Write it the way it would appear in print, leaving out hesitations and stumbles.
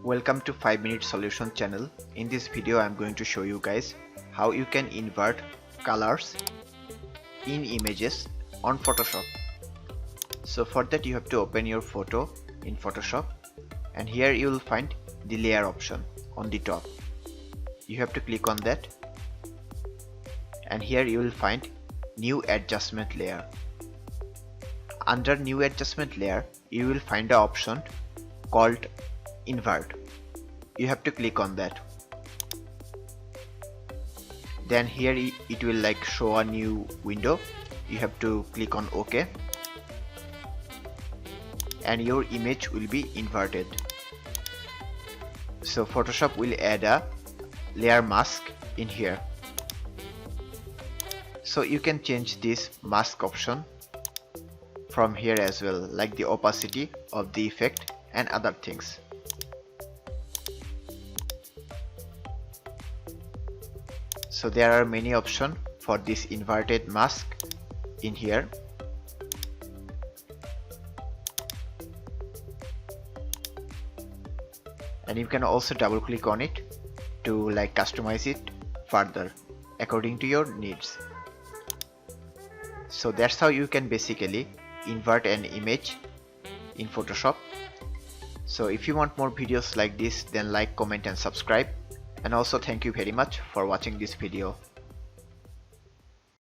Welcome to 5-Minute Solution channel. In this video I am going to show you guys how you can invert colors in images on Photoshop. So for that you have to open your photo in Photoshop, and here you will find the layer option on the top. You have to click on that, and here you will find new adjustment layer. Under new adjustment layer you will find the option called invert. You have to click on that. Then here it will show a new window. You have to click on OK, and your image will be inverted. So Photoshop will add a layer mask in here. So you can change this mask option from here as well, like the opacity of the effect and other things. So there are many options for this inverted mask in here. And you can also double click on it to customize it further according to your needs. So that's how you can basically invert an image in Photoshop. So if you want more videos like this, then like, comment and subscribe. And also thank you very much for watching this video.